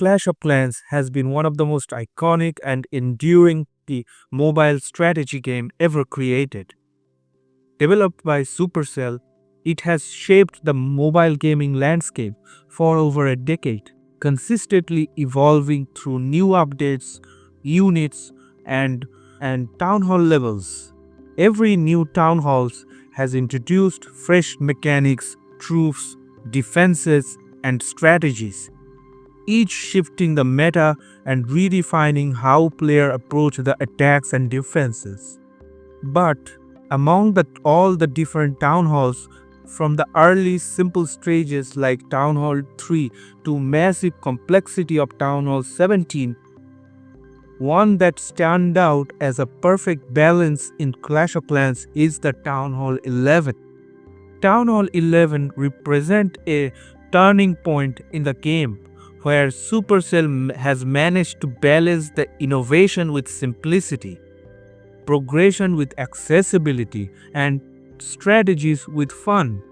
Clash of Clans has been one of the most iconic and enduring mobile strategy game ever created. Developed by Supercell, it has shaped the mobile gaming landscape for over a decade, consistently evolving through new updates, units, and, and town hall levels. Every new town halls has introduced fresh mechanics, troops, defenses, and strategies, each shifting the meta and redefining how players approach the attacks and defenses. But among all the different town halls, from the early simple stages like Town Hall 3 to massive complexity of Town Hall 17, one that stands out as a perfect balance in Clash of Clans is the Town Hall 11. Town Hall 11 represents a turning point in the game where Supercell has managed to balance the innovation with simplicity, progression with accessibility, and strategies with fun.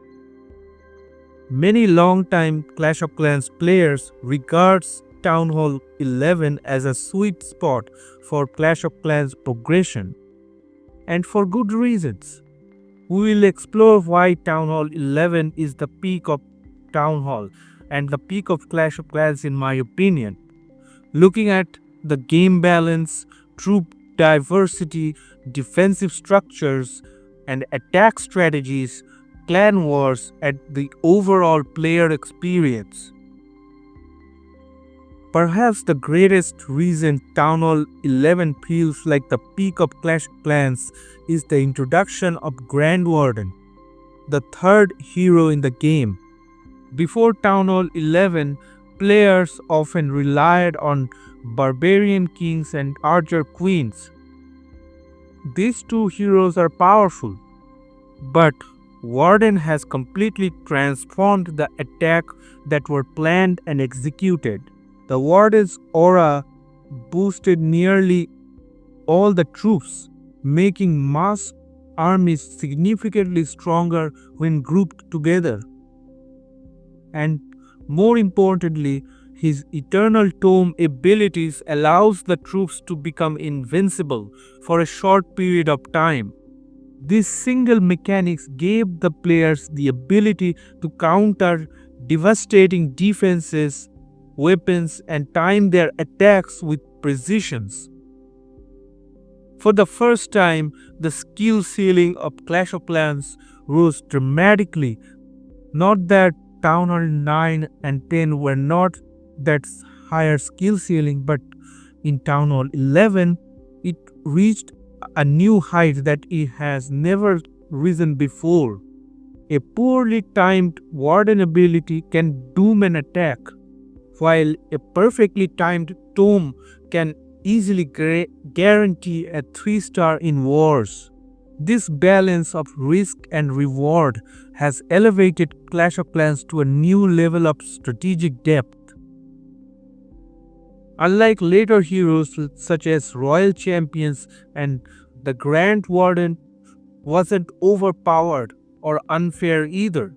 Many long-time Clash of Clans players regards Town Hall 11 as a sweet spot for Clash of Clans progression, and for good reasons. We will explore why Town Hall 11 is the peak of Town Hall and the peak of Clash of Clans in my opinion. Looking at the game balance, troop diversity, defensive structures, and attack strategies, clan wars, and the overall player experience. Perhaps the greatest reason Town Hall 11 feels like the peak of Clash of Clans is the introduction of Grand Warden, the third hero in the game. Before Town Hall 11, players often relied on Barbarian Kings and Archer Queens. These two heroes are powerful, but Warden has completely transformed the attack that were planned and executed. The Warden's aura boosted nearly all the troops, making mass armies significantly stronger when grouped together. And more importantly, his Eternal Tome abilities allows the troops to become invincible for a short period of time. This single mechanics gave the players the ability to counter devastating defenses, weapons, and time their attacks with precision. For the first time, the skill ceiling of Clash of Clans rose dramatically. Not that Town Hall 9 and 10 were not that higher skill ceiling, but in Town Hall 11, it reached a new height that it has never risen before. A poorly timed Warden ability can doom an attack, while a perfectly timed Tome can easily guarantee a 3-star in wars. This balance of risk and reward has elevated Clash of Clans to a new level of strategic depth. Unlike later heroes such as Royal Champions, and the Grand Warden wasn't overpowered or unfair either.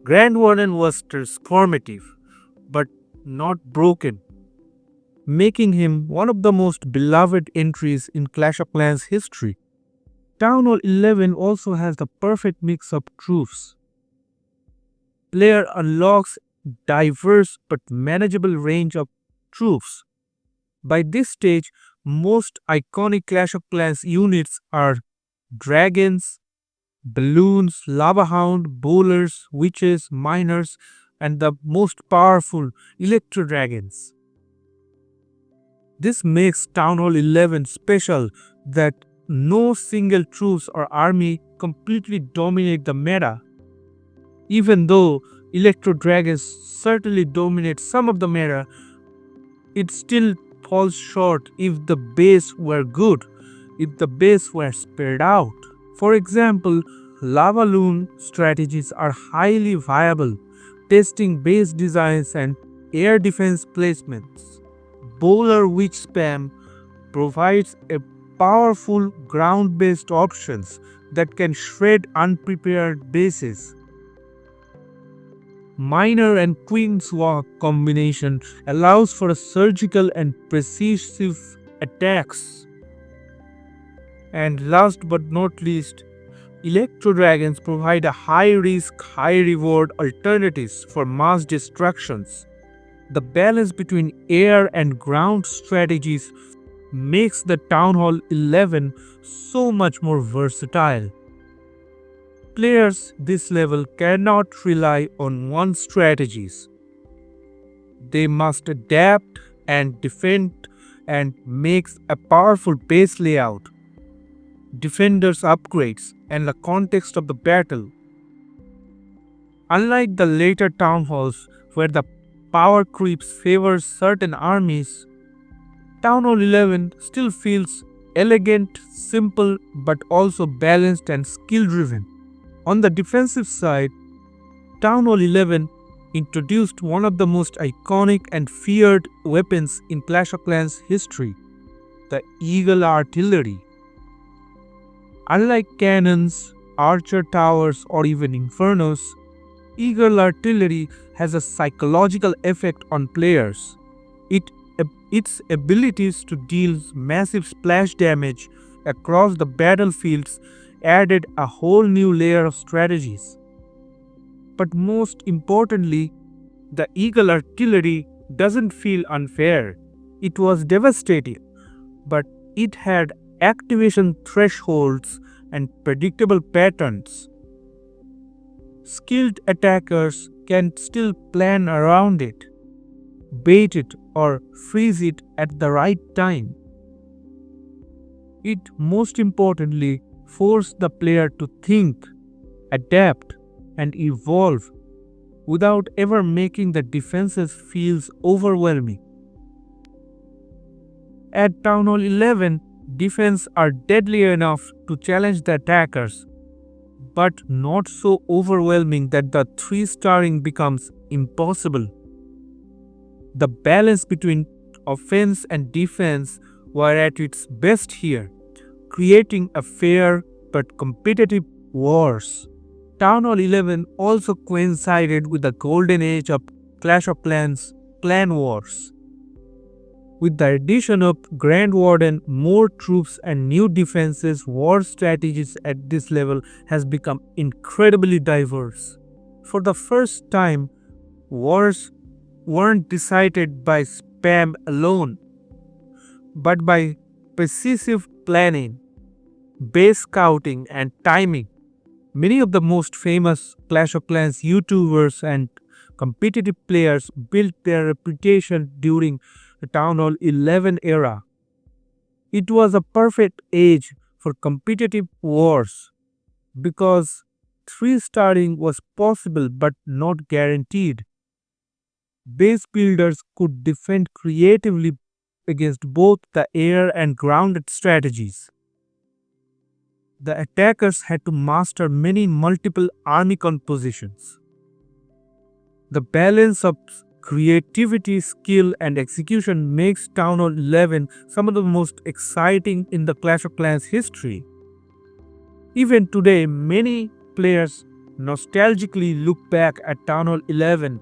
Grand Warden was transformative, but not broken, making him one of the most beloved entries in Clash of Clans history. Town Hall 11 also has the perfect mix of troops. Player unlocks diverse but manageable range of troops. By this stage, most iconic Clash of Clans units are dragons, balloons, lava hound, bowlers, witches, miners, and the most powerful electro dragons. This makes Town Hall 11 special that no single troops or army completely dominate the meta. Even though Electro Dragons certainly dominate some of the meta, it still falls short if the base were good, if the base were spread out. For example, Lava Loon strategies are highly viable, testing base designs and air defense placements. Bowler Witch Spam provides a powerful ground-based options that can shred unprepared bases. Miner and Queen's Walk combination allows for a surgical and precise attacks. And last but not least, Electro Dragons provide a high risk, high reward alternatives for mass destructions. The balance between air and ground strategies makes the Town Hall 11 so much more versatile. Players this level cannot rely on one strategies. They must adapt and defend and makes a powerful base layout, defenders upgrades, and the context of the battle. Unlike the later town halls where the power creeps favors certain armies, Town Hall 11 still feels elegant, simple, but also balanced and skill driven. On the defensive side, Town Hall 11 introduced one of the most iconic and feared weapons in Clash of Clans history, the Eagle Artillery. Unlike cannons, archer towers, or even infernos, Eagle Artillery has a psychological effect on players. Its abilities to deal massive splash damage across the battlefields added a whole new layer of strategies. But most importantly, the Eagle Artillery doesn't feel unfair. It was devastating, but it had activation thresholds and predictable patterns. Skilled attackers can still plan around it, bait it, or freeze it at the right time. It most importantly forced the player to think, adapt, and evolve without ever making the defenses feel overwhelming. At Town Hall 11, defenses are deadly enough to challenge the attackers, but not so overwhelming that the 3-starring becomes impossible. The balance between offense and defense were at its best here, creating a fair but competitive wars. Town Hall 11 also coincided with the golden age of Clash of Clans clan wars. With the addition of Grand Warden, more troops and new defenses, war strategies at this level has become incredibly diverse. For the first time, wars weren't decided by spam alone, but by precise planning, base scouting, and timing. Many of the most famous Clash of Clans YouTubers and competitive players built their reputation during the Town Hall 11 era. It was a perfect age for competitive wars because 3-starring was possible but not guaranteed. Base builders could defend creatively against both the air and ground strategies. The attackers had to master many multiple army compositions. The balance of creativity, skill, and execution makes Town Hall 11 some of the most exciting in the Clash of Clans history. Even today, many players nostalgically look back at Town Hall 11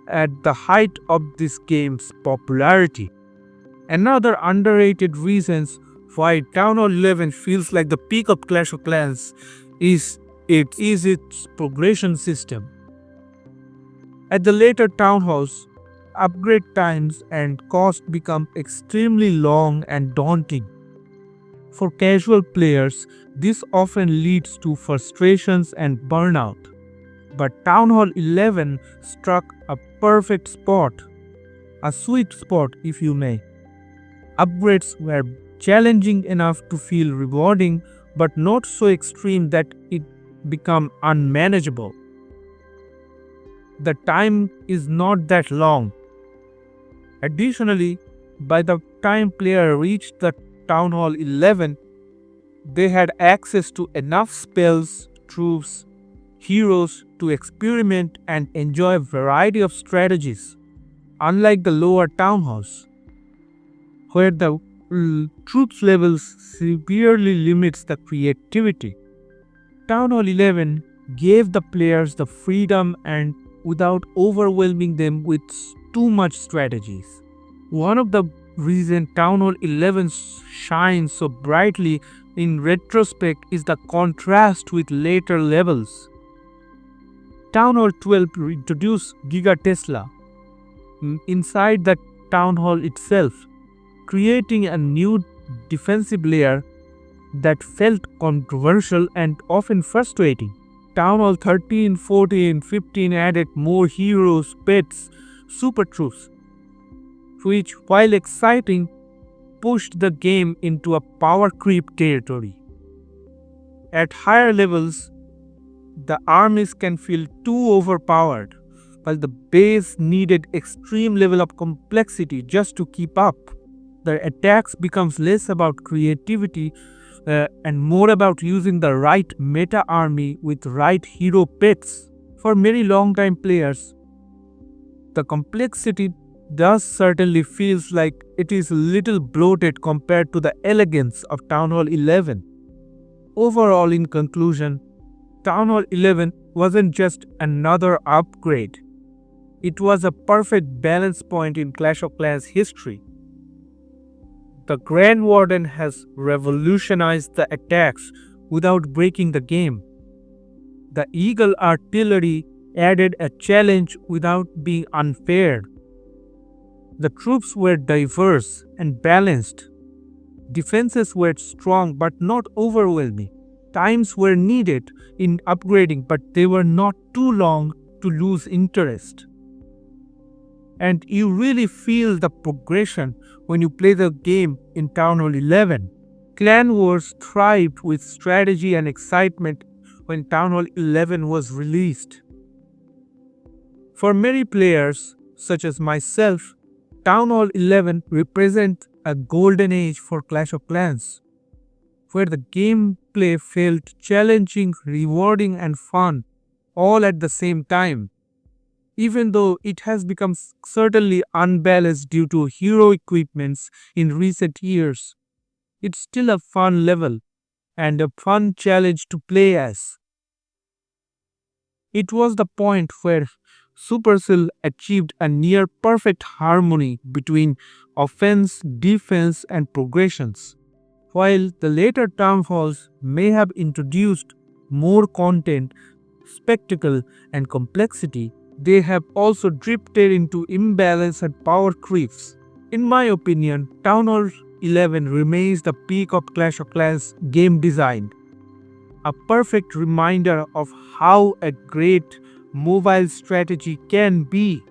at the height of this game's popularity. Another underrated reason why Town Hall 11 feels like the peak of Clash of Clans is its progression system. At the later town halls, upgrade times and cost become extremely long and daunting. For casual players, this often leads to frustrations and burnout. But Town Hall 11 struck a perfect spot, a sweet spot if you may. Upgrades were challenging enough to feel rewarding, but not so extreme that it became unmanageable. The time is not that long. Additionally, by the time player reached the Town Hall 11, they had access to enough spells, troops, heroes to experiment and enjoy a variety of strategies, unlike the lower town halls, where the troops levels severely limits the creativity. Town Hall 11 gave the players the freedom and without overwhelming them with too much strategies. One of the reasons Town Hall 11 shines so brightly in retrospect is the contrast with later levels. Town Hall 12 introduced Giga Tesla inside the Town Hall itself, creating a new defensive layer that felt controversial and often frustrating. Town Hall 13, 14, 15 added more heroes, pets, super troops, which, while exciting, pushed the game into a power creep territory. At higher levels, the armies can feel too overpowered, while the base needed extreme level of complexity just to keep up. The attacks becomes less about creativity and more about using the right meta army with right hero pets. For many long-time players, the complexity does certainly feels like it is a little bloated compared to the elegance of Town Hall 11. Overall, in conclusion, Town Hall 11 wasn't just another upgrade. It was a perfect balance point in Clash of Clans history. The Grand Warden has revolutionized the attacks without breaking the game. The Eagle Artillery added a challenge without being unfair. The troops were diverse and balanced. Defenses were strong but not overwhelming. Times were needed in upgrading, but they were not too long to lose interest. And you really feel the progression when you play the game in Town Hall 11. Clan Wars thrived with strategy and excitement when Town Hall 11 was released. For many players, such as myself, Town Hall 11 represents a golden age for Clash of Clans, where the gameplay felt challenging, rewarding, and fun all at the same time. Even though it has become certainly unbalanced due to hero equipments in recent years, it's still a fun level and a fun challenge to play as. It was the point where Supercell achieved a near perfect harmony between offense, defense, and progressions. While the later Town Halls may have introduced more content, spectacle, and complexity, they have also drifted into imbalance and power creeps. In my opinion, Town Hall 11 remains the peak of Clash of Clans game design, a perfect reminder of how a great mobile strategy can be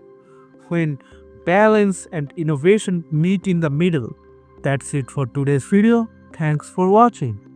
when balance and innovation meet in the middle. That's it for today's video. Thanks for watching.